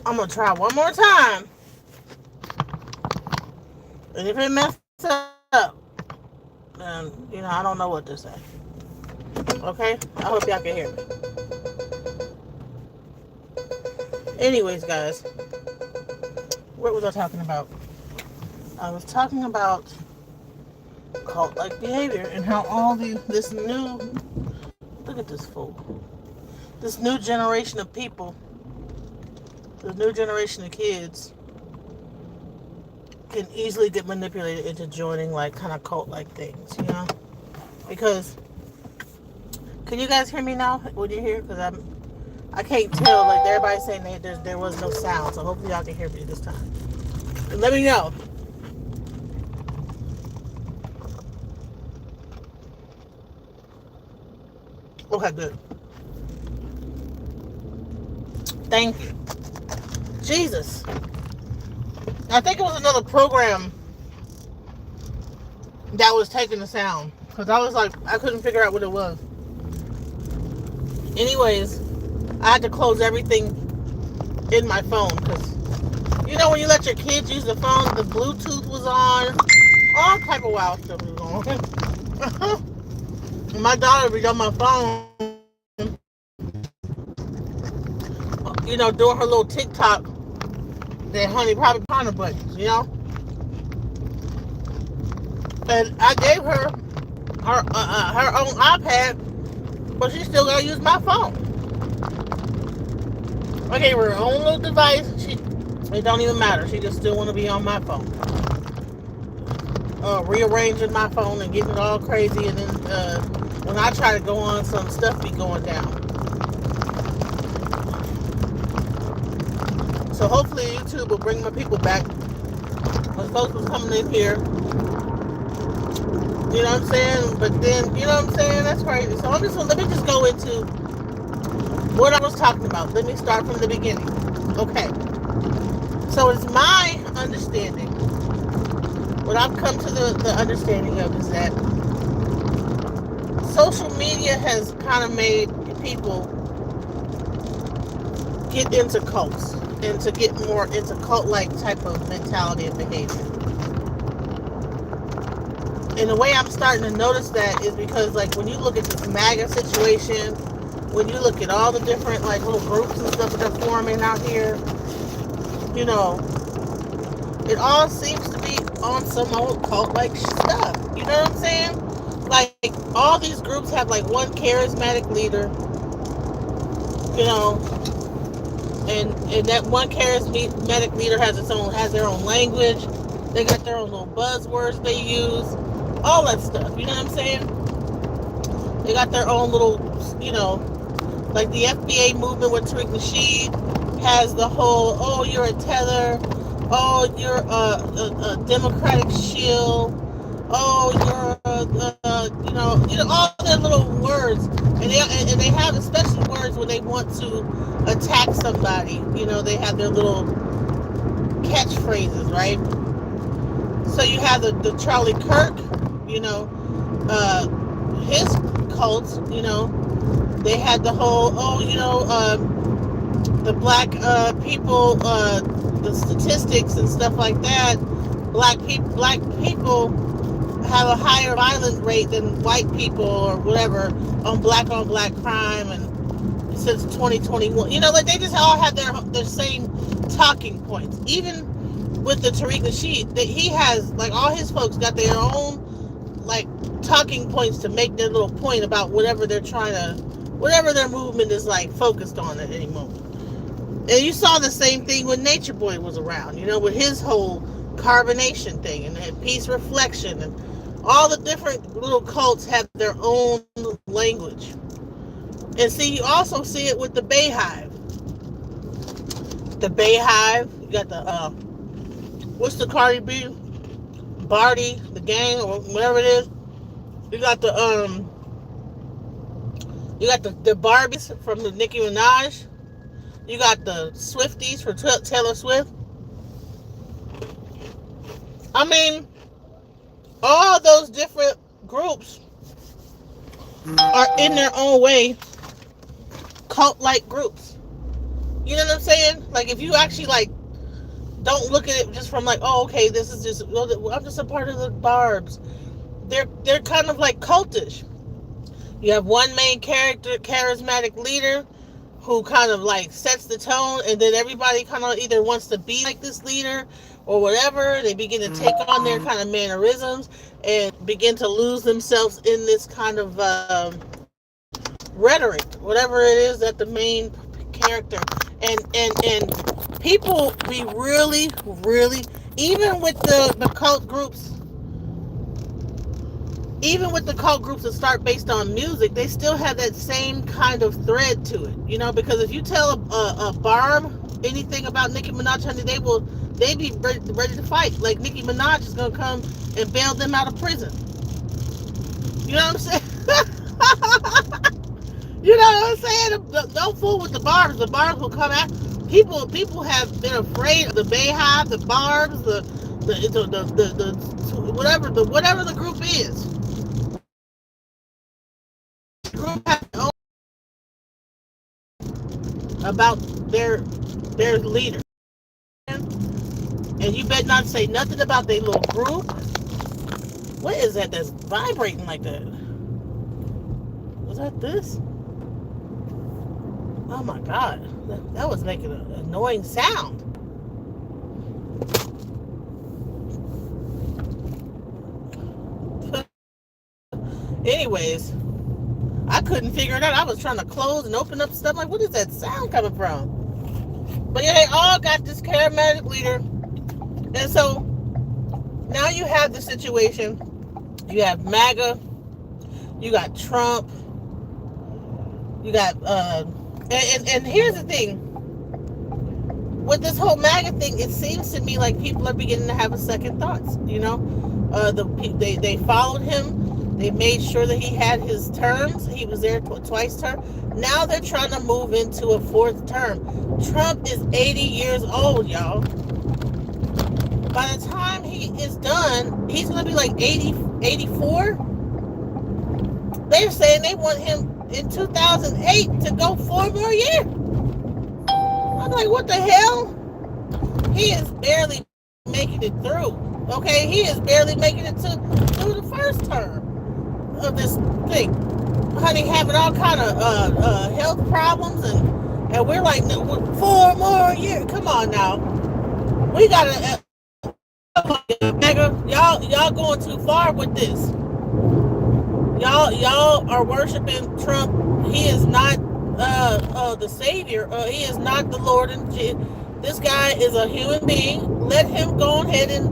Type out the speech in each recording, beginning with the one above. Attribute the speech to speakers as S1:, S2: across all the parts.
S1: I'm gonna try one more time, and if it messes up, then I don't know what to say. Okay, I hope y'all can hear me. Anyways, guys, what was I talking about? I was talking about cult-like behavior and how this new, look at this fool, this new generation of people, the new generation of kids can easily get manipulated into joining like kind of cult-like things. Because can you guys hear me now? Would you hear? Because I can't tell. Like everybody's saying there was no sound, so hopefully y'all can hear me this time. And let me know. Okay, good. Thank you. Jesus. I think it was another program that was taking the sound. Because I was like, I couldn't figure out what it was. Anyways, I had to close everything in my phone. Because, when you let your kids use the phone, the Bluetooth was on. All type of wild stuff was on. My daughter would be on my phone, doing her little TikTok. That honey probably pound buttons. And I gave her own iPad, but she still gotta use my phone. I gave her own little device. It don't even matter. She just still want to be on my phone, rearranging my phone and getting it all crazy. And then when I try to go on, some stuff be going down. So hopefully YouTube will bring my people back. When folks was coming in here, you know what I'm saying? But then, you know what I'm saying? That's crazy. So let me just go into what I was talking about. Let me start from the beginning. Okay. So it's my understanding, what I've come to the understanding of is that social media has kind of made people get into cults and to get more into cult-like type of mentality and behavior. And the way I'm starting to notice that is because, like, when you look at this MAGA situation, when you look at all the different, like, little groups and stuff that are forming out here, it all seems to be on some old cult-like stuff. You know what I'm saying? Like, all these groups have, like, one charismatic leader, and that one charismatic leader has their own language. They got their own little buzzwords they use, all that stuff. You know what I'm saying? They got their own little, like the FBA movement with Tariq Nasheed has the whole, oh, you're a tether, oh, you're a democratic shield, oh, you're all their little words, and they have especially words when they want to attack somebody. They have their little catchphrases, right? So you have the Charlie Kirk, his cults, they had the whole, the black people, the statistics and stuff like that. Black people have a higher violent rate than white people or whatever on black crime, and since 2021, like they just all have their same talking points. Even with the Tariq Nasheed, that he has, like, all his folks got their own, like, talking points to make their little point about whatever their movement is, like, focused on at any moment. And you saw the same thing when Nature Boy was around, with his whole carbonation thing and peace reflection, and all the different little cults have their own language. And see, you also see it with the Bayhive. The Bayhive, you got the what's the Cardi B, Barty, the gang, or whatever it is. You got the Barbies from the Nicki Minaj. You got the Swifties for Taylor Swift. I mean, all those different groups are in their own way cult-like groups. You know what I'm saying? Like if you actually like don't look at it just from like, oh, okay, this is just, I'm just a part of the Barbs. They're kind of like cultish. You have one main character, charismatic leader, who kind of like sets the tone, and then everybody kind of either wants to be like this leader or whatever. They begin to take on their kind of mannerisms and begin to lose themselves in this kind of rhetoric, whatever it is that the main character and people be really, even with the cult groups, even with the cult groups that start based on music, they still have that same kind of thread to it, you know. Because if you tell a Barb anything about Nicki Minaj, honey, they be ready to fight. Like Nicki Minaj is gonna come and bail them out of prison. You know what I'm saying? You know what I'm saying? Don't fool with the Barbs. The Barbs will come out. People have been afraid of the Bayhive, the Barbs, the whatever the group is. Group has about their leader, and you better not say nothing about their little group. What is that that's vibrating like that? Was that this? Oh my god, that was making an annoying sound. Anyways, I couldn't figure it out. I was trying to close and open up stuff. Like, what is that sound coming from? But yeah, they all got this charismatic leader. And so now you have the situation. You have MAGA. You got Trump. You got, and here's the thing. With this whole MAGA thing, it seems to me like people are beginning to have a second thoughts. You know, they followed him. They made sure that he had his terms. He was there twice term. Now they're trying to move into a fourth term. Trump is 80 years old, y'all. By the time he is done, he's going to be like 84. They're saying they want him in 2008 to go 4 more years. I'm like, what the hell? He is barely making it through. Okay, he is barely making it through the first term of this thing. Honey, having all kind of health problems, and we're like, no, 4 more years. Come on now, we gotta. Y'all going too far with this. Y'all are worshiping Trump. He is not the savior. He is not the Lord. And this guy is a human being. Let him go ahead and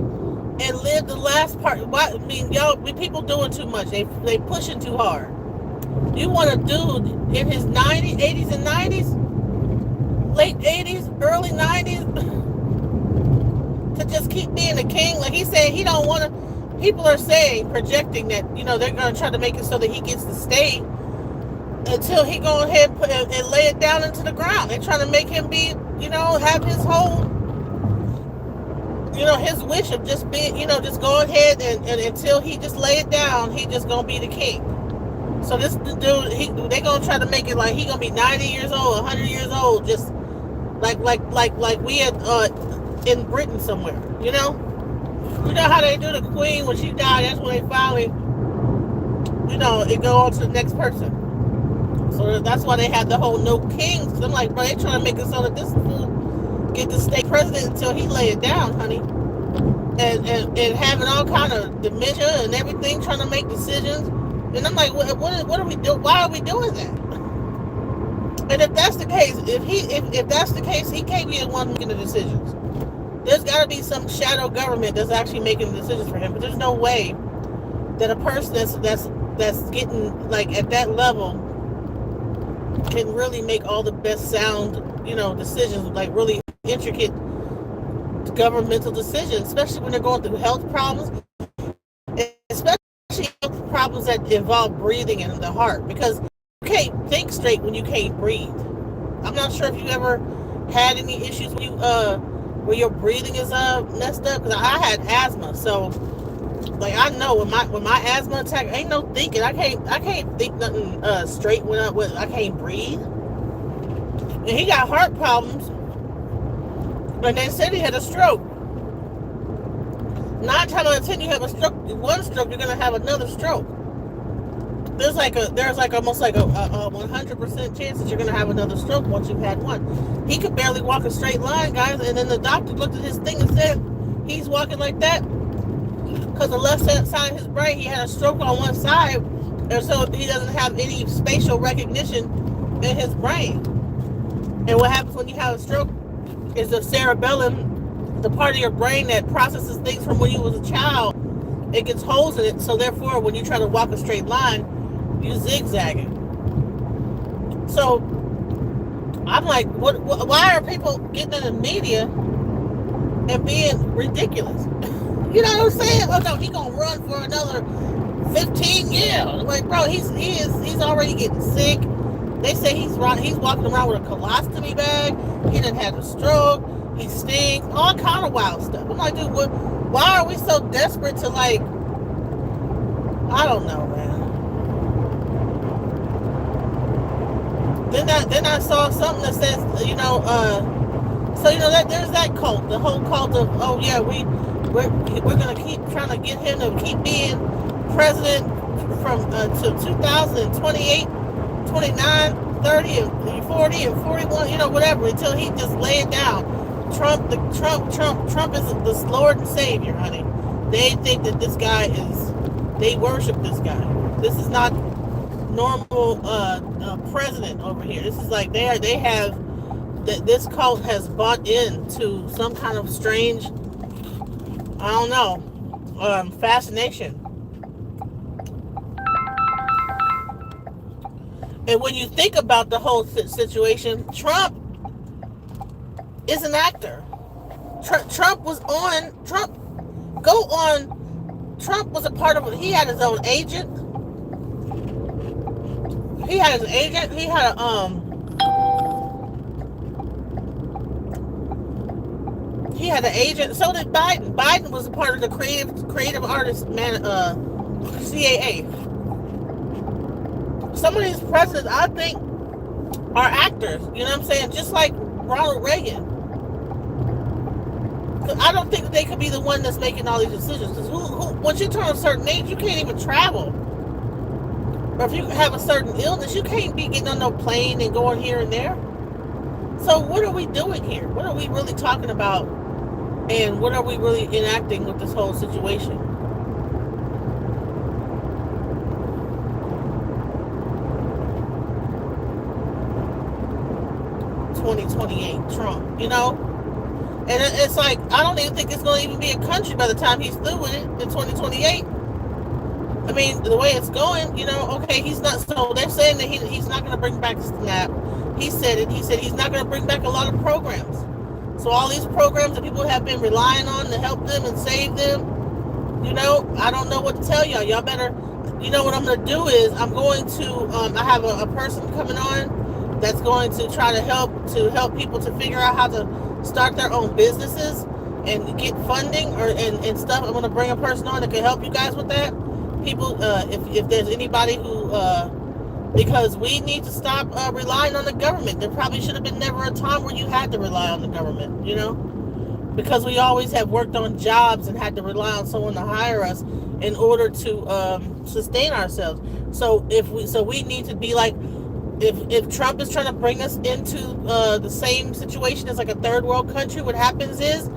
S1: live the last part. I mean, y'all, people doing too much. They pushing too hard. You want a dude in his 90s, 80s and 90s, late 80s, early 90s, to just keep being a king? Like he's saying he don't want to. People are saying, projecting that, you know, they're going to try to make it so that he gets to stay until he go ahead and lay it down into the ground. They're trying to make him be, you know, have his whole, you know, his wish of just being, you know, just go ahead and until he just lay it down, he just going to be the king. So this dude, they going to try to make it like he going to be 90 years old, 100 years old, just like we had in Britain somewhere, you know? You know how they do the queen when she died? That's when they finally, you know, it go on to the next person. So that's why they had the whole no kings. I'm like, bro, they trying to make it so that this fool get to stay president until he lay it down, honey. And having all kind of dementia and everything, trying to make decisions. And I'm like, what are we doing? Why are we doing that? And if that's the case, if that's the case, he can't be the one making the decisions. There's got to be some shadow government that's actually making the decisions for him. But there's no way that a person that's getting like at that level can really make all the best sound, you know, decisions, like really intricate governmental decisions, especially when they're going through health problems, especially health problems that involve breathing and the heart, because you can't think straight when you can't breathe. I'm not sure if you ever had any issues when you where your breathing is messed up, because I had asthma, so like I know when my asthma attack, ain't no thinking. I can't think nothing straight when I can't breathe. And he got heart problems, and they said he had a stroke. 9 times out of 10, you have a stroke. One stroke, you're gonna have another stroke. There's almost like a 100% chance that you're gonna have another stroke once you've had one. He could barely walk a straight line, guys, and then the doctor looked at his thing and said he's walking like that because the left side of his brain, he had a stroke on one side, and so he doesn't have any spatial recognition in his brain. And what happens when you have a stroke is the cerebellum, the part of your brain that processes things from when you was a child, it gets holes in it. So therefore, when you try to walk a straight line, you zigzag it. So I'm like, why are people getting in the media and being ridiculous? You know what I'm saying? Oh no, he gonna run for another 15 years. Like, bro, he's already getting sick. They say he's walking around with a colostomy bag. He done had a stroke. He stinks. All kind of wild stuff. I'm like, dude, why are we so desperate to, like, I don't know, man. Then I saw something that says, that there's that cult, the whole cult of, oh yeah, we're gonna keep trying to get him to keep being president from to 2028, 29, 30, and 40, and 41, whatever, until he just lay it down. Trump is the Lord and Savior, honey. They think that this guy they worship this guy. This is not normal president over here. This is like this cult has bought into some kind of strange, I don't know, fascination. And when you think about the whole situation, Trump is an actor. Trump was a part of it. He had his own agent. He had an agent. So did Biden. Biden was a part of the creative artist CAA. Some of these presidents, I think, are actors. You know what I'm saying? Just like Ronald Reagan. I don't think they could be the one that's making all these decisions. Because once you turn a certain age, you can't even travel. Or if you have a certain illness, you can't be getting on no plane and going here and there. So what are we doing here? What are we really talking about? And what are we really enacting with this whole situation? (2028) Trump, and it's like, I don't even think it's going to even be a country by the time he's through with it in 2028. I mean, the way it's going, okay, he's not. So they're saying that he's not going to bring back SNAP. He said he's not going to bring back a lot of programs. So all these programs that people have been relying on to help them and save them, I don't know what to tell y'all. Y'all better, what I'm going to do is I'm going to, I have a person coming on that's going to try to help people to figure out how to start their own businesses and get funding and stuff. I'm going to bring a person on that can help you guys with that. People, if there's anybody who, because we need to stop relying on the government. There probably should have been never a time where you had to rely on the government, because we always have worked on jobs and had to rely on someone to hire us in order to sustain ourselves. So we need to be like, if Trump is trying to bring us into the same situation as like a third world country, what happens is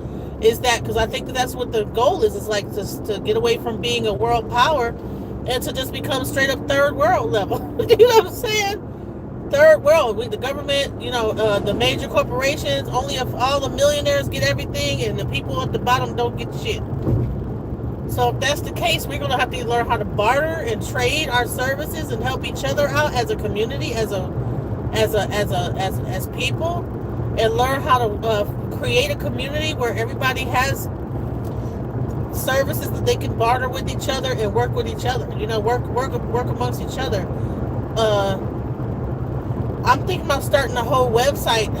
S1: that, because I think that's what the goal is like to get away from being a world power and to just become straight up third world level. You know what I'm saying? Third world, the government, the major corporations, only if all the millionaires get everything and the people at the bottom don't get shit. So if that's the case, we're going to have to learn how to barter and trade our services and help each other out as a community, as people, and learn how to create a community where everybody has services that they can barter with each other and work with each other. Work amongst each other. I'm thinking about starting a whole website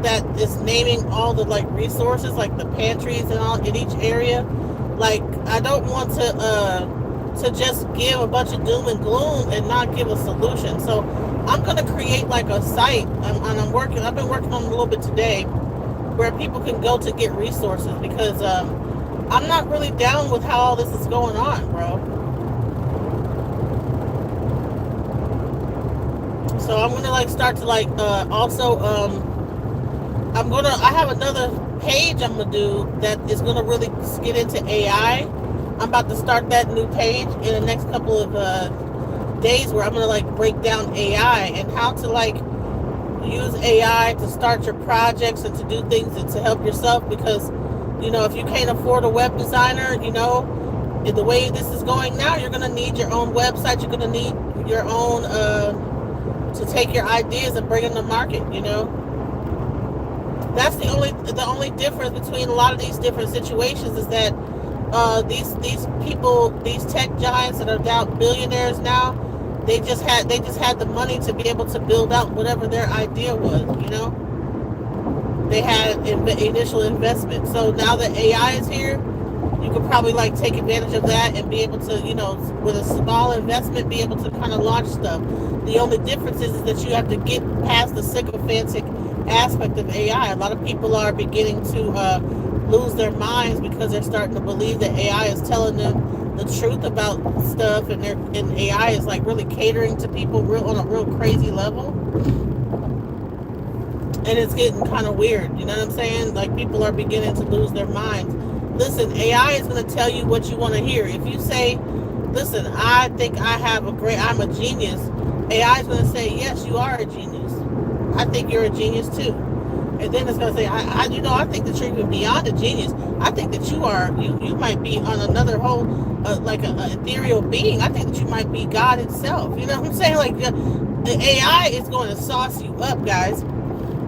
S1: that is naming all the resources, like the pantries and all in each area. Like, I don't want to just give a bunch of doom and gloom and not give a solution. So I'm gonna create like a site, and I've been working on it a little bit today, where people can go to get resources, because I'm not really down with how all this is going on, bro. So I'm gonna like start to like also I have another page I'm gonna do that is gonna really get into AI. I'm about to start that new page in the next couple of days, where I'm gonna like break down AI and how to like use AI to start your projects and to do things and to help yourself. Because if you can't afford a web designer, the way this is going now, you're gonna need your own website. You're gonna need your own to take your ideas and bring them to market. That's the only difference between a lot of these different situations, is that these people, these tech giants that are now billionaires now, they just had the money to be able to build out whatever their idea was. They had initial investment. So now that AI is here, you could probably like take advantage of that and be able to, with a small investment, be able to kind of launch stuff. The only difference is that you have to get past the sycophantic aspect of AI. A lot of people are beginning to lose their minds because they're starting to believe that AI is telling them the truth about stuff, and AI is like really catering to people on a real crazy level. And it's getting kind of weird, you know what I'm saying? Like, people are beginning to lose their minds. Listen, AI is going to tell you what you want to hear. If you say, listen, I think I'm a genius, AI is going to say, yes, you are a genius. I think you're a genius too. And then it's going to say, I think that you're even beyond a genius. I think that you might be on another whole, like an ethereal being. I think that you might be God itself. You know what I'm saying? Like, the AI is going to sauce you up, guys.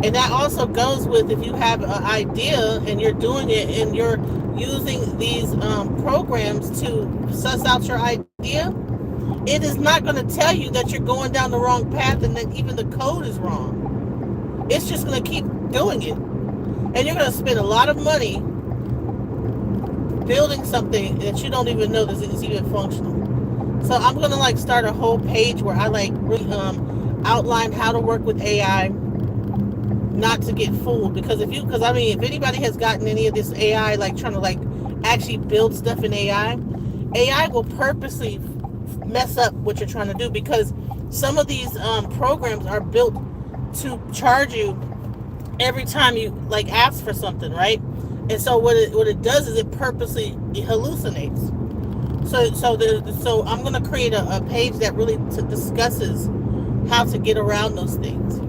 S1: And that also goes with, if you have an idea and you're doing it and you're using these programs to suss out your idea, it is not going to tell you that you're going down the wrong path and that even the code is wrong. It's just going to keep doing it. And you're going to spend a lot of money building something that you don't even know that is even functional. So I'm going to like start a whole page where I like really outline how to work with AI, not to get fooled. Because if anybody has gotten any of this AI, like trying to like actually build stuff in AI will purposely mess up what you're trying to do, because some of these programs are built to charge you every time you like ask for something, right? And so what it does is it purposely hallucinates. So I'm going to create a page that really discusses how to get around those things,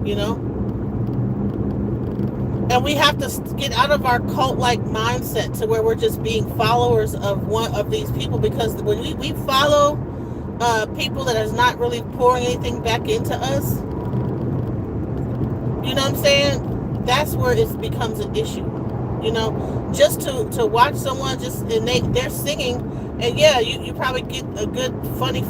S1: And we have to get out of our cult-like mindset to where we're just being followers of one of these people. Because when we follow people that is not really pouring anything back into us, you know what I'm saying? That's where it becomes an issue. Just to watch someone and they're singing, and yeah, you probably get a good fuzzy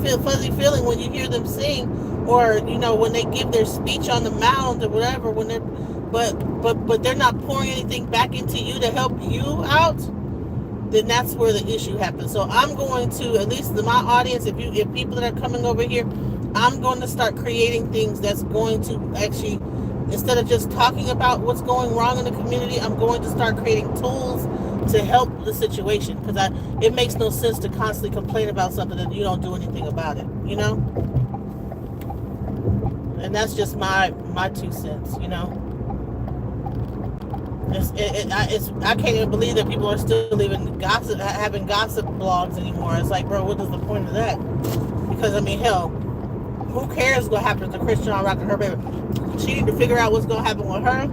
S1: feeling when you hear them sing, or when they give their speech on the mound or whatever, when they're but they're not pouring anything back into you to help you out, then that's where the issue happens. So I'm going to, at least my audience, if people that are coming over here, I'm going to start creating things that's going to actually, instead of just talking about what's going wrong in the community, I'm going to start creating tools to help the situation. Because it makes no sense to constantly complain about something and you don't do anything about it, And that's just my 2 cents, I can't even believe that people are still even having gossip blogs anymore. It's like, bro, what is the point of that? Because hell, who cares what happens to Christian Rock and her baby? She need to figure out what's going to happen with her,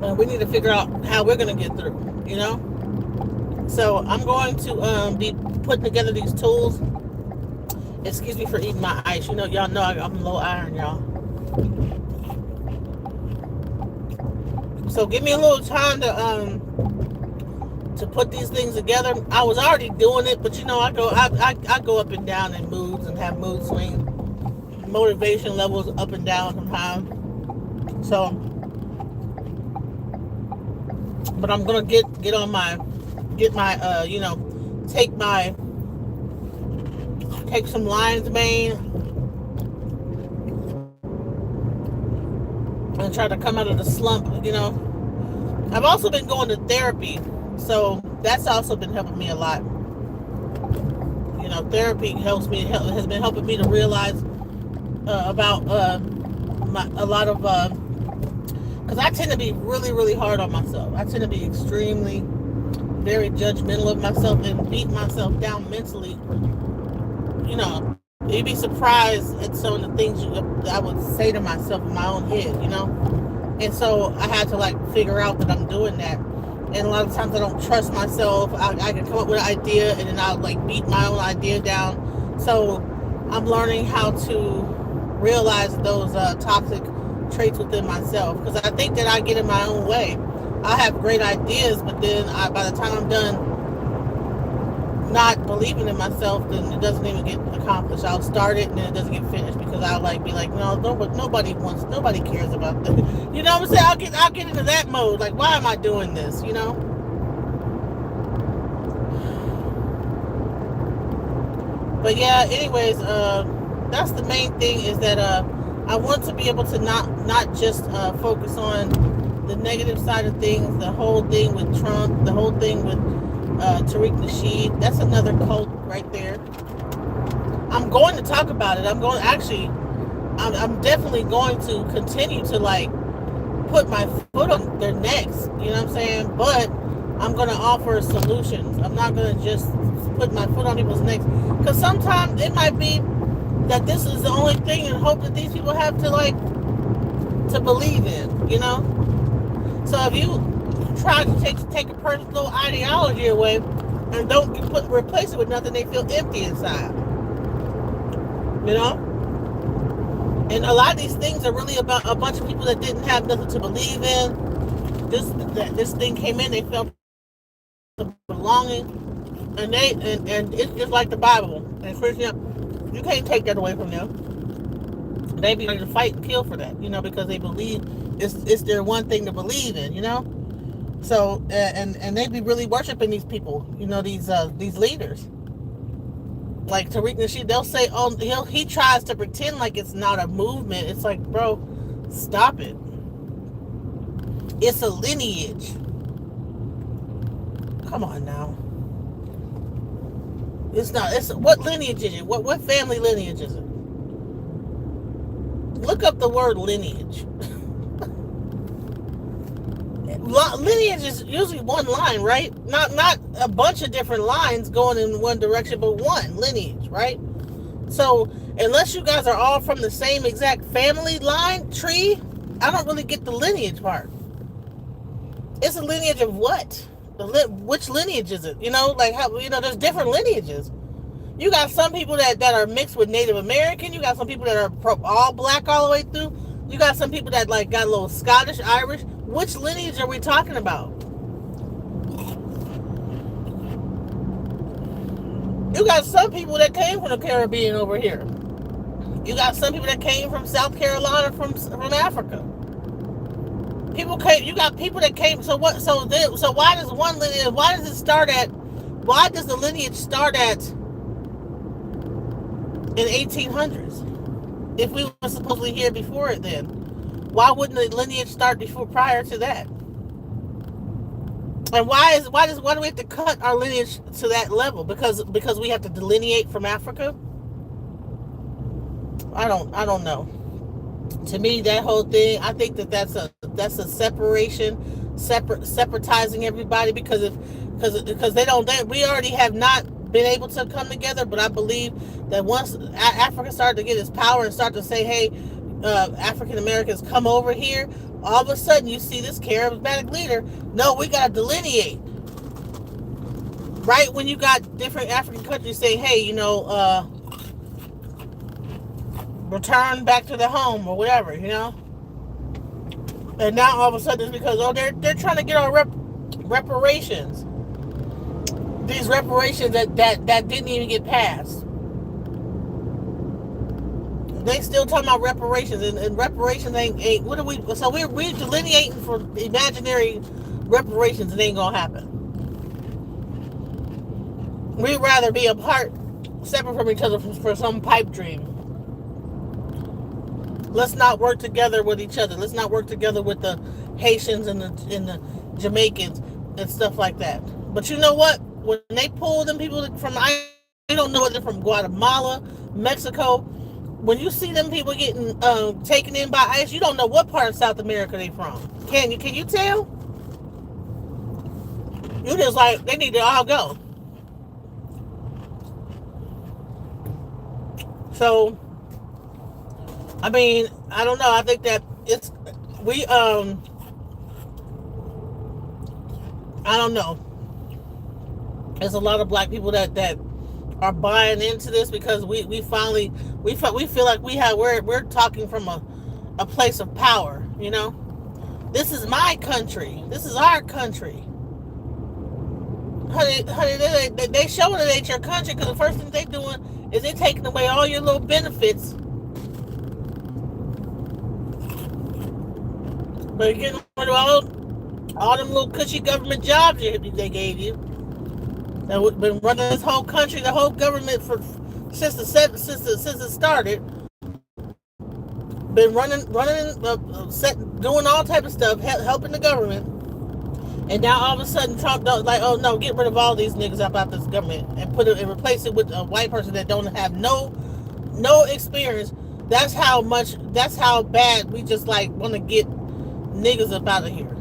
S1: and we need to figure out how we're going to get through. So I'm going to be putting together these tools. Excuse me for eating my ice. Y'all know I'm low iron, y'all. So give me a little time to put these things together. I was already doing it, but I go up and down in moods and have mood swings, motivation levels up and down sometimes. So, but I'm gonna take some lion's mane, and try to come out of the slump. I've also been going to therapy, so that's also been helping me a lot. Therapy has been helping me to realize about a lot of because I tend to be really, really hard on myself. I tend to be extremely, very judgmental of myself and beat myself down mentally. You'd be surprised at some of the things I would say to myself in my own head. And so I had to figure out that I'm doing that. And a lot of times I don't trust myself. I can come up with an idea and then I'll beat my own idea down. So I'm learning how to realize those toxic traits within myself, because I think that I get in my own way. I have great ideas, but then by the time I'm done not believing in myself, then it doesn't even get accomplished. I'll start it and then it doesn't get finished because I'll be like, no, nobody cares about that. You know what I'm saying? I'll get into that mode. Why am I doing this? But yeah, anyways, that's the main thing, is that I want to be able to not just focus on the negative side of things, the whole thing with Trump, the whole thing with Tariq Nasheed. That's another cult right there. I'm going to talk about it. I'm definitely going to continue to put my foot on their necks. You know what I'm saying? But I'm going to offer solutions. I'm not going to just put my foot on people's necks, because sometimes it might be that this is the only thing and hope that these people have to believe in. So if you try to take a person's little ideology away and don't replace it with nothing, they feel empty inside. And a lot of these things are really about a bunch of people that didn't have nothing to believe in. This thing came in, they felt belonging, and it's just like the Bible and Christian. You can't take that away from them. They be ready to fight and kill for that, because they believe it's their one thing to believe in, So and they be really worshiping these people, these leaders. Like Tariq Nasheed, they'll say, oh, he tries to pretend like it's not a movement. It's like, bro, stop it. It's a lineage. Come on now. It's not. What lineage is it? What family lineage is it? Look up the word lineage. Lineage is usually one line, right? Not a bunch of different lines going in one direction, but one lineage, right? So unless you guys are all from the same exact family line tree, I don't really get the lineage part. It's a lineage of what? Which lineage is it? There's different lineages. You got some people that are mixed with Native American. You got some people that are all black all the way through. You got some people that got a little Scottish, Irish. Which lineage are we talking about? You got some people that came from the Caribbean over here. You got some people that came from South Carolina, from Africa. You got people that came. So what? So why does one lineage? Why does it start at? Why does the lineage start at in 1800s? If we were supposedly here before it, then why wouldn't the lineage start prior to that? And why do we have to cut our lineage to that level? Because we have to delineate from Africa? I don't know. To me, that whole thing, I think that's a separation, separatizing everybody, because we already have not been able to come together. But I believe that once Africa started to get its power and start to say, hey, African Americans come over here, all of a sudden you see this charismatic leader. No, we got to delineate. Right when you got different African countries saying, hey, return back to the home or whatever, And now all of a sudden it's because, they're trying to get our reparations. These reparations that didn't even get passed. They still talking about reparations, and reparations ain't what are we? So we're delineating for imaginary reparations, and it ain't gonna happen. We'd rather be apart, separate from each other for some pipe dream. let's not work together with each other. Let's not work together with the Haitians and the Jamaicans and stuff like that. But you know what? When they pull them people from, they don't know whether they're from Guatemala, Mexico. When you see them people getting taken in by ICE, you don't know what part of South America they from. Can you tell? You just like, they need to all go. So, I mean, I don't know. I think that I don't know. There's a lot of black people that are buying into this because we finally feel like we're talking from a place of power. You know, this is my country. This is our country. Honey, they showing it ain't your country because the first thing they doing is they taking away all your little benefits. But you're getting rid of all them little cushy government jobs they gave you. That been running this whole country, the whole government since it started. Been running, doing all type of stuff, helping the government. And now all of a sudden Trump like, oh no, get rid of all these niggas up out this government and replace it with a white person that don't have no experience. That's how bad we just like want to get niggas up out of here.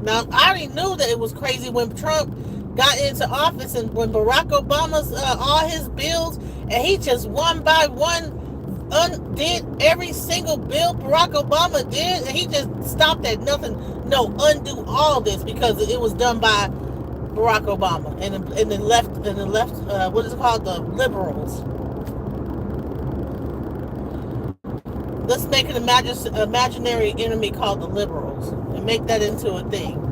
S1: Now I already knew that it was crazy when Trump got into office and when Barack Obama's all his bills, and he just one by one undid every single bill Barack Obama did, and he just stopped at nothing. No, undo all this because it was done by Barack Obama and the left what is it called, the liberals. Let's make an imaginary enemy called the liberals and make that into a thing.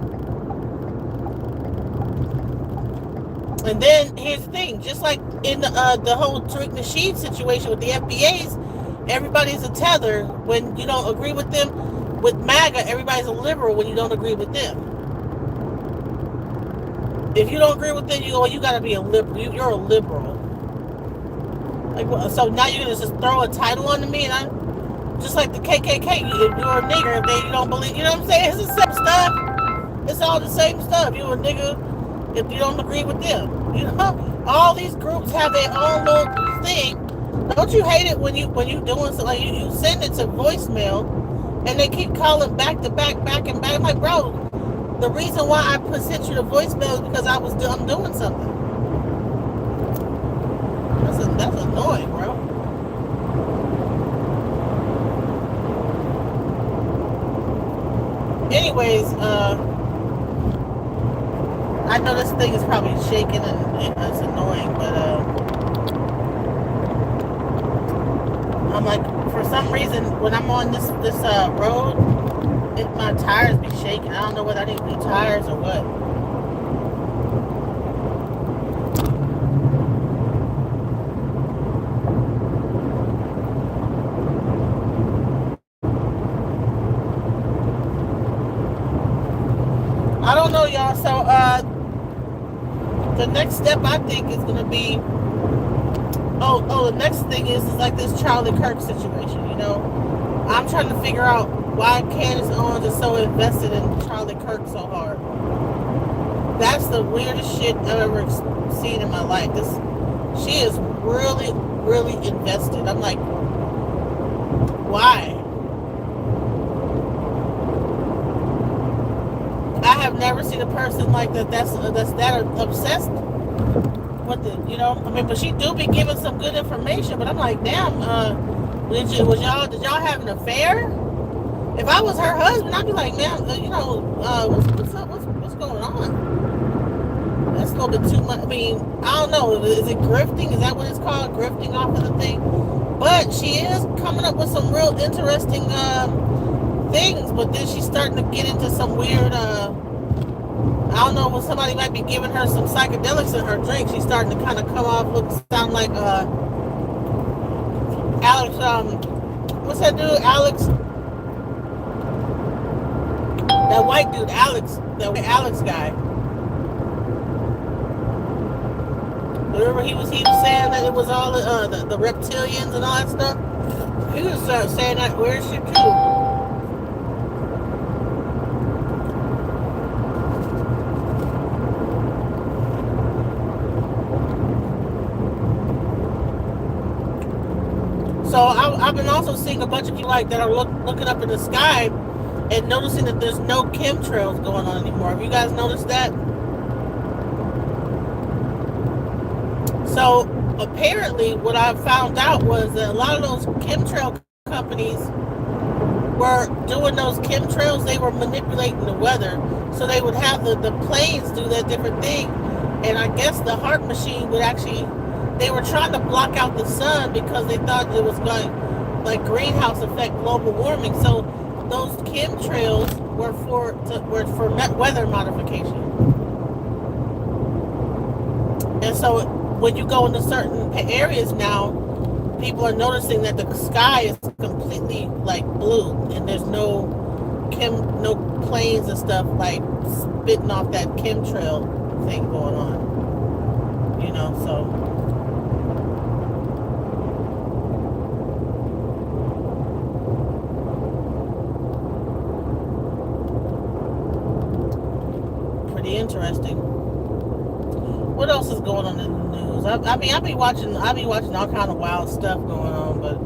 S1: And then here's the thing, just like in the whole Tariq Nasheed situation with the FBAs, everybody's a tether when you don't agree with them. With MAGA, everybody's a liberal when you don't agree with them. If you don't agree with them, you gotta be a liberal. You're a liberal. Like, so now you're gonna just throw a title onto me, and I'm just like the KKK. If you're a nigger, if you don't believe, you know what I'm saying? It's the same stuff. It's all the same stuff. You're a nigger if you don't agree with them. You know, all these groups have their own little thing. Don't you hate it when you doing something like you send it to voicemail and they keep calling back to back and back? I'm like, bro, the reason why I sent you the voicemail is because I'm doing something. That's annoying, bro. Anyways, I know this thing is probably shaking and it's annoying, but I'm like, for some reason, when I'm on this road, my tires be shaking. I don't know whether I need new tires or what. I don't know, y'all. So, the next step I think is going to be, the next thing is like this Charlie Kirk situation, you know. I'm trying to figure out why Candace Owens is so invested in Charlie Kirk so hard. That's the weirdest shit I've ever seen in my life. She is really, really invested. I'm like, why? I have never seen a person like that's that obsessed with it, you know. I mean, but she do be giving some good information. But I'm like, damn, did y'all have an affair? If I was her husband, I'd be like, man, you know, what's up? What's going on? That's a little bit too much. I mean, I don't know. Is it grifting? Is that what it's called? Grifting off of the thing? But she is coming up with some real interesting things. But then she's starting to get into some weird. I don't know, when somebody might be giving her some psychedelics in her drink, she's starting to kind of come off, sound like Alex. What's that dude? Alex. That white dude, Alex. That Alex guy. Remember he was saying that it was all the reptilians and all that stuff. You can start saying that weird shit too. So I've been also seeing a bunch of people like that are looking up in the sky and noticing that there's no chemtrails going on anymore. Have you guys noticed that? So apparently, what I found out was that a lot of those chemtrail companies were doing those chemtrails. They were manipulating the weather, so they would have the planes do that different thing, and I guess the HARP machine would actually. They were trying to block out the sun because they thought it was going like greenhouse effect global warming. So those chemtrails were for weather modification. And so when you go into certain areas now, people are noticing that the sky is completely like blue, and there's no planes and stuff like spitting off that chemtrail thing going on. You know, so. Interesting. What else is going on in the news? I be watching all kind of wild stuff going on, but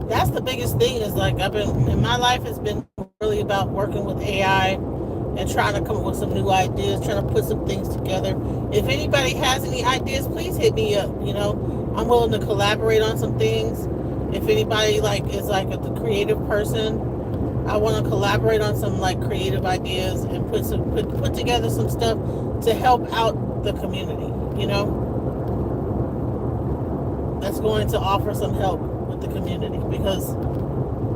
S1: that's the biggest thing. Is like in my life has been really about working with AI and trying to come up with some new ideas, trying to put some things together. If anybody has any ideas, please hit me up. You know, I'm willing to collaborate on some things. If anybody is a creative person, I want to collaborate on some like creative ideas and put together some stuff to help out the community. You know, that's going to offer some help with the community, because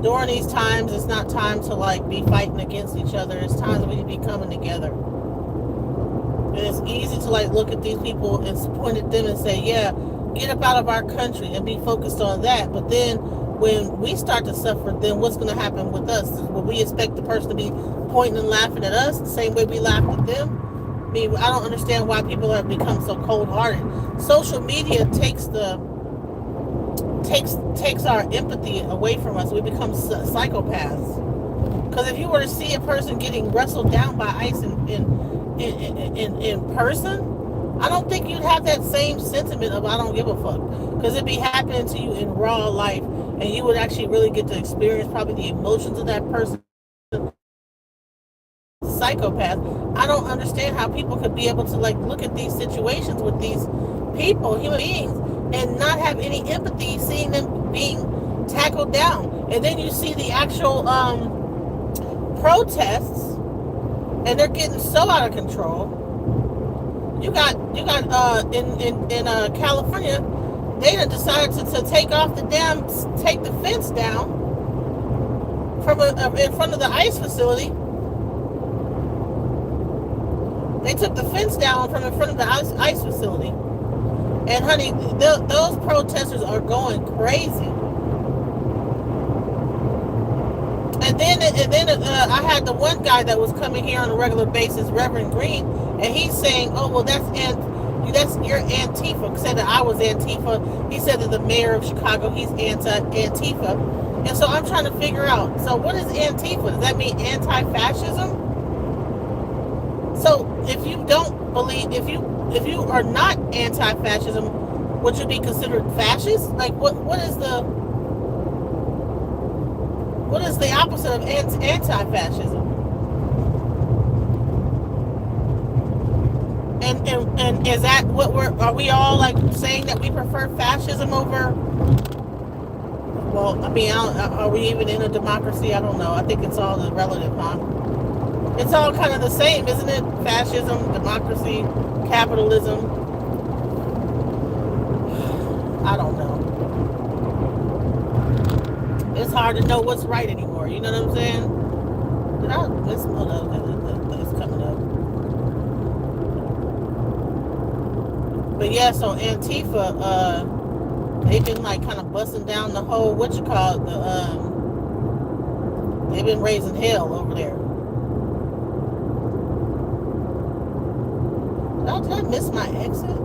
S1: during these times, it's not time to be fighting against each other. It's times we need to be coming together. And it's easy to look at these people and point at them and say, yeah, get up out of our country, and be focused on that. But then when we start to suffer, then what's going to happen with us? Will we expect the person to be pointing and laughing at us the same way we laughed at them? I mean, I don't understand why people have become so cold-hearted. Social media takes our empathy away from us. We become psychopaths. Because if you were to see a person getting wrestled down by ice in person, I don't think you'd have that same sentiment of I don't give a fuck. Because it'd be happening to you in raw life, and you would actually really get to experience probably the emotions of that person. Psychopath. I don't understand how people could be able to look at these situations with these people, human beings, and not have any empathy, seeing them being tackled down. And then you see the actual protests, and they're getting so out of control. You got in California, they done decided to take the fence down from in front of the ice facility. They took the fence down from in front of the ice facility. And honey, those protesters are going crazy. And then I had the one guy that was coming here on a regular basis, Reverend Green, and he's saying, "Oh well, that's your Antifa." Said that I was Antifa. He said that the mayor of Chicago, he's Antifa. And so I'm trying to figure out. So what is Antifa? Does that mean anti-fascism? So if you don't believe, if you are not anti-fascism, would you be considered fascist? What is the opposite of anti-fascism? And is that what are we all saying that we prefer fascism over? Well, I mean, are we even in a democracy? I don't know. I think it's all relative, huh? It's all kind of the same, isn't it? Fascism, democracy, capitalism. I don't know. It's hard to know what's right anymore. You know what I'm saying? That's coming up. But yeah, so Antifa, they've been kind of busting down the whole they've been raising hell over there. Did I miss my exit?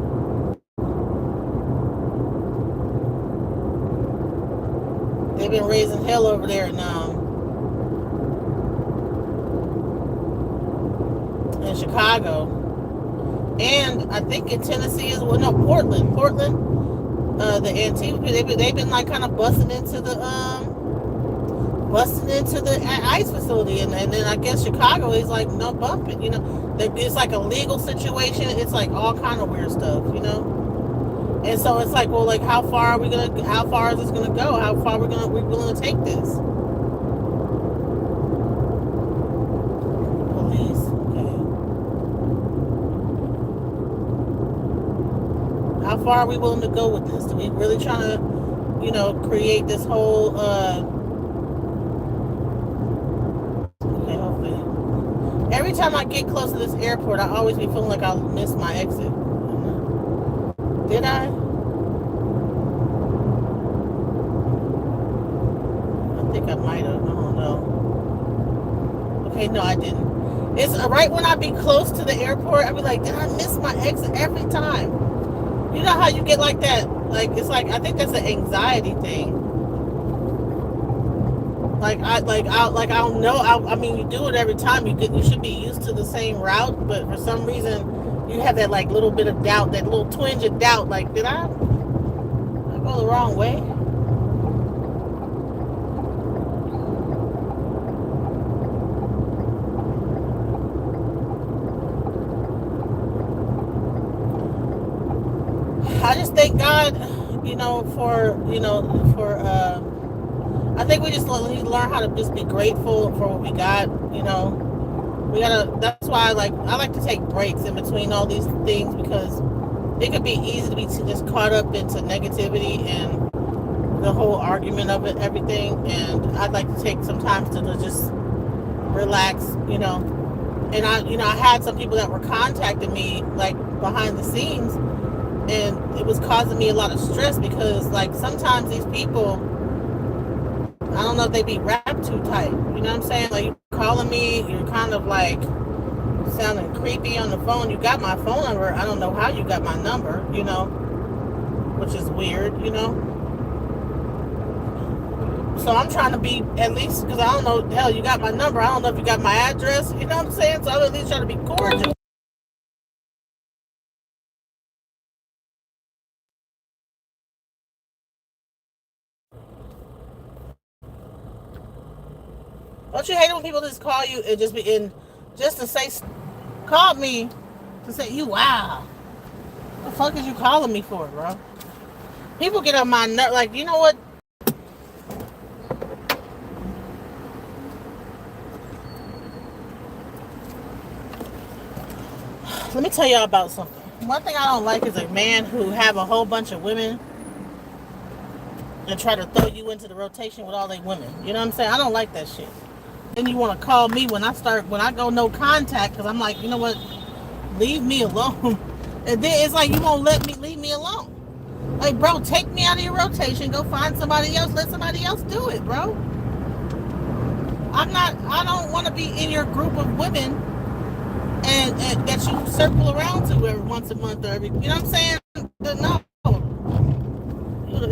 S1: They've been raising hell over there in Chicago, and I think in Tennessee as well. No, Portland. The Antifa. They've been like kind of busting into the ICE facility, and then I guess Chicago is like no bumping. It's like a legal situation. It's like all kind of weird stuff. And so it's like, well, like how far is this gonna go? How far we willing to take this? Police, okay. How far are we willing to go with this? Do we really trying to, create this whole okay, hopefully. Every time I get close to this airport, I always be feeling like I'll miss my exit. Did I? I think I might have. I don't know. Okay, no, I didn't. It's right when I be close to the airport, I be like, did I miss my exit every time? You know how you get like that? Like, it's like, I think that's an anxiety thing. I don't know. I mean, you do it every time. You should be used to the same route, but for some reason, you have that like little bit of doubt, that little twinge of doubt. Like, did I go the wrong way? I just thank God, I think we just need to learn how to just be grateful for what we got. That's why I like to take breaks in between all these things, because it could be easy to be just caught up into negativity and the whole argument of it, everything. And I'd like to take some time to just relax, and I had some people that were contacting me like behind the scenes, and it was causing me a lot of stress, because like sometimes these people, I don't know if they be wrapped too tight. You know what I'm saying? Like, you're calling me, you're kind of like sounding creepy on the phone. You got my phone number. I don't know how you got my number, which is weird, So I'm trying to be, at least, because I don't know, hell, you got my number. I don't know if you got my address. You know what I'm saying? So I'm at least trying to be cordial. Don't you hate it when people just call you and just be in, just to say, call me to say, wow. What the fuck is you calling me for, bro? People get on my nerve, like, you know what? Let me tell y'all about something. One thing I don't like is a man who have a whole bunch of women and try to throw you into the rotation with all they women. You know what I'm saying? I don't like that shit. Then you want to call me when I go no contact, because I'm like, you know what? Leave me alone. And then it's like, you won't leave me alone. Like, bro, take me out of your rotation. Go find somebody else. Let somebody else do it, bro. I don't want to be in your group of women and that you circle around to every once a month or every, you know what I'm saying? No.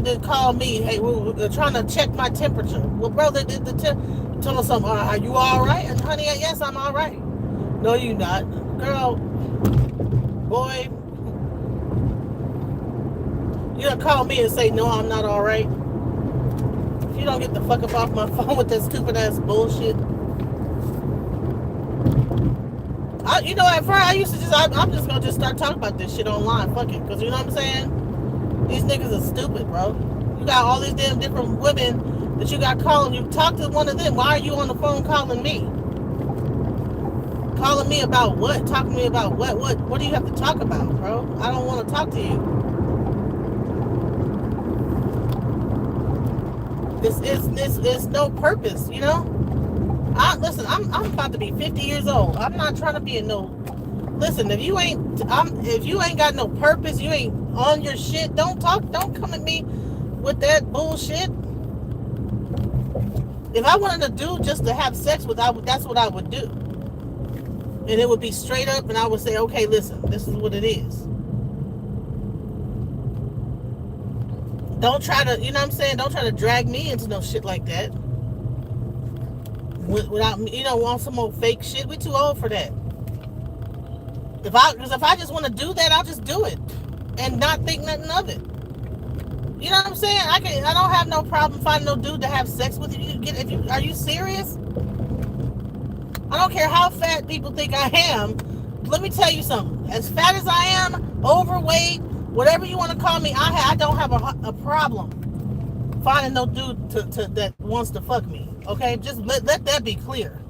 S1: They call me, hey, we're trying to check my temperature. Well, bro, tell us something. Are you all right? And honey, yes, I'm all right. No, you not. Girl, boy, you don't call me and say, no, I'm not all right. If you don't get the fuck up off my phone with that stupid ass bullshit. At first I used to I'm just gonna start talking about this shit online. Fuck it. Because you know what I'm saying? These niggas are stupid, bro. You got all these damn different women that you got calling you. Talk to one of them. Why are you on the phone calling me? Calling me about what? Talking to me about what? What do you have to talk about, bro? I don't want to talk to you. This is no purpose, Listen, I'm about to be 50 years old. I'm not trying to be in no. Listen, if you ain't got no purpose, you ain't on your shit. Don't come at me with that bullshit. If I wanted to do just to have sex with, that's what I would do. And it would be straight up, and I would say, okay, listen, this is what it is. Don't try to, you know what I'm saying? Don't try to drag me into no shit like that. Without me, want some old fake shit. We too old for that. Because if I just want to do that, I'll just do it and not think nothing of it. You know what I'm saying? I don't have no problem finding no dude to have sex with. Are you serious? I don't care how fat people think I am. Let me tell you something. As fat as I am, overweight, whatever you want to call me, I don't have a problem finding no dude that wants to fuck me. Okay, just let that be clear.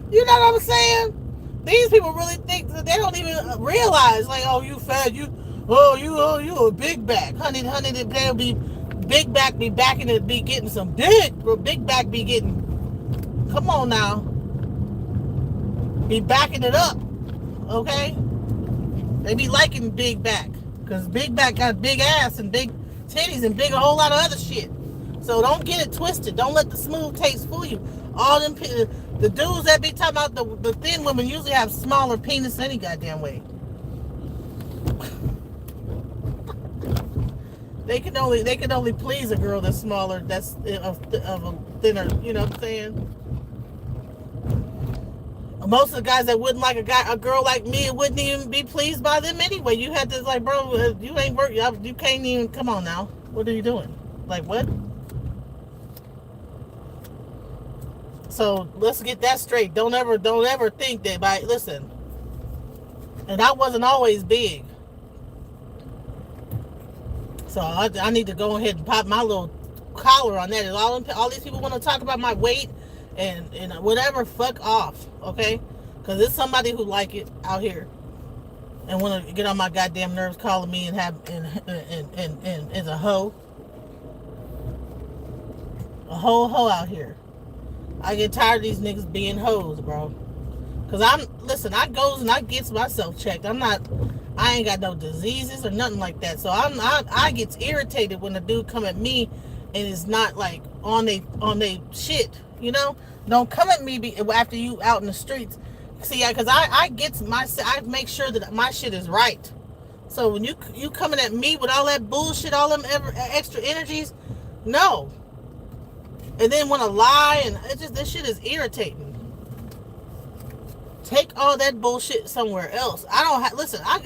S1: You know what I'm saying? These people really think that they don't even realize, like, oh, you fat, you a big back, honey, they'll be big back be backing it, be getting some dick, or big back be getting. Come on now, be backing it up, okay? They be liking big back, because big back got big ass and big titties and a whole lot of other shit. So don't get it twisted. Don't let the smooth taste fool you. All them the dudes that be talking about the thin women usually have smaller penis any goddamn way. They can only please a girl that's smaller, that's of a thinner. You know what I'm saying? Most of the guys that wouldn't like a girl like me, wouldn't even be pleased by them anyway. You had to, like, bro, you ain't work. You can't even. Come on now. What are you doing? Like, what? So let's get that straight. Don't ever think that. Listen, and I wasn't always big, so I need to go ahead and pop my little collar on that. And all these people want to talk about my weight and whatever. Fuck off, okay? Because there's somebody who like it out here and want to get on my goddamn nerves, calling me and is a hoe out here. I get tired of these niggas being hoes, bro. Cause I goes and I gets myself checked. I ain't got no diseases or nothing like that. So I gets irritated when a dude come at me and is not like on they shit, you know? Don't come at me after you out in the streets. See, cause I make sure that my shit is right. So when you coming at me with all that bullshit, all them extra energies, no. And then want to lie, and this shit is irritating. Take all that bullshit somewhere else. I don't listen. I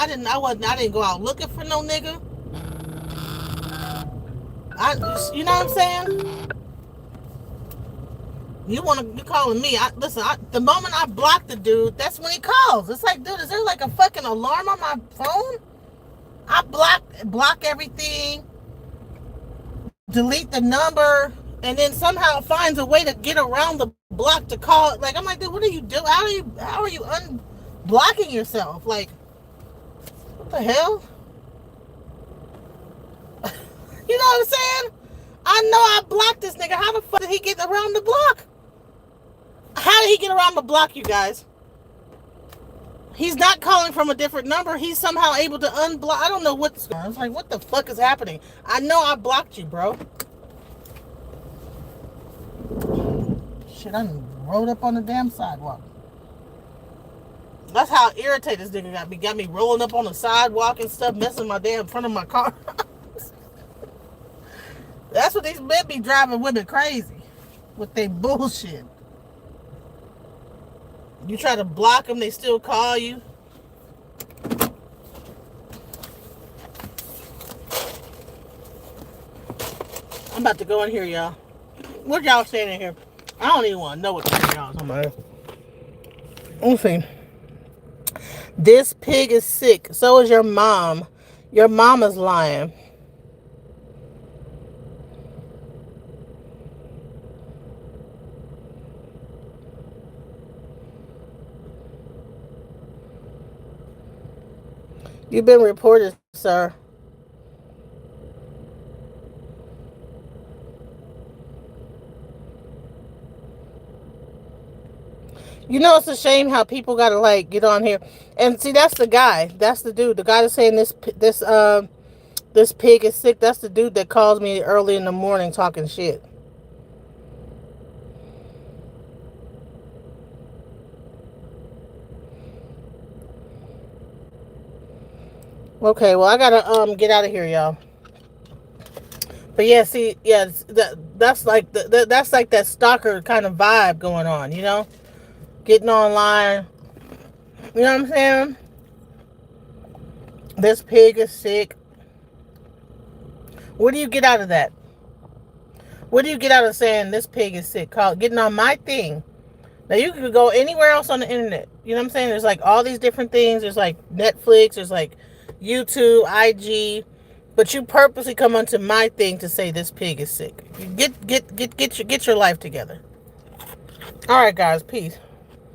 S1: didn't go out looking for no nigga. You know what I'm saying? You calling me? The moment I block the dude, that's when he calls. It's like, dude, is there like a fucking alarm on my phone? I block everything. Delete the number, and then somehow finds a way to get around the block to call. Like, I'm like, dude, what are you doing? How are you unblocking yourself? Like, what the hell? You know what I'm saying? I know I blocked this nigga. How the fuck did he get around the block? How did he get around the block, you guys? He's not calling from a different number. He's somehow able to unblock. I don't know what's going on. I was like, what the fuck is happening? I know I blocked you, bro. Shit, I rolled up on the damn sidewalk. That's how irritated this nigga got me. Got me rolling up on the sidewalk and stuff, messing my damn front of my car. That's what these men be driving women crazy with their bullshit. You try to block them, they still call you. I'm about to go in here, y'all. What y'all saying in here? I don't even want to know what y'all talking about. Let's see. This pig is sick. So is your mom. Your mama's lying. You've been reported, sir. You know, it's a shame how people gotta like get on here and see. That's the guy. That's the dude. The guy that's saying this This pig is sick. That's the dude that calls me early in the morning talking shit. Okay, well I gotta get out of here, y'all. But yeah, see, yeah, that's like that's like that stalker kind of vibe going on, you know, getting online. You know what I'm saying? This pig is sick. What do you get out of that? What do you get out of saying this pig is sick? Call getting on my thing. Now you could go anywhere else on the internet. You know what I'm saying? There's like all these different things. There's like Netflix. There's like YouTube, IG. But you purposely come onto my thing to say this pig is sick. Get your life together. All right, guys. Peace.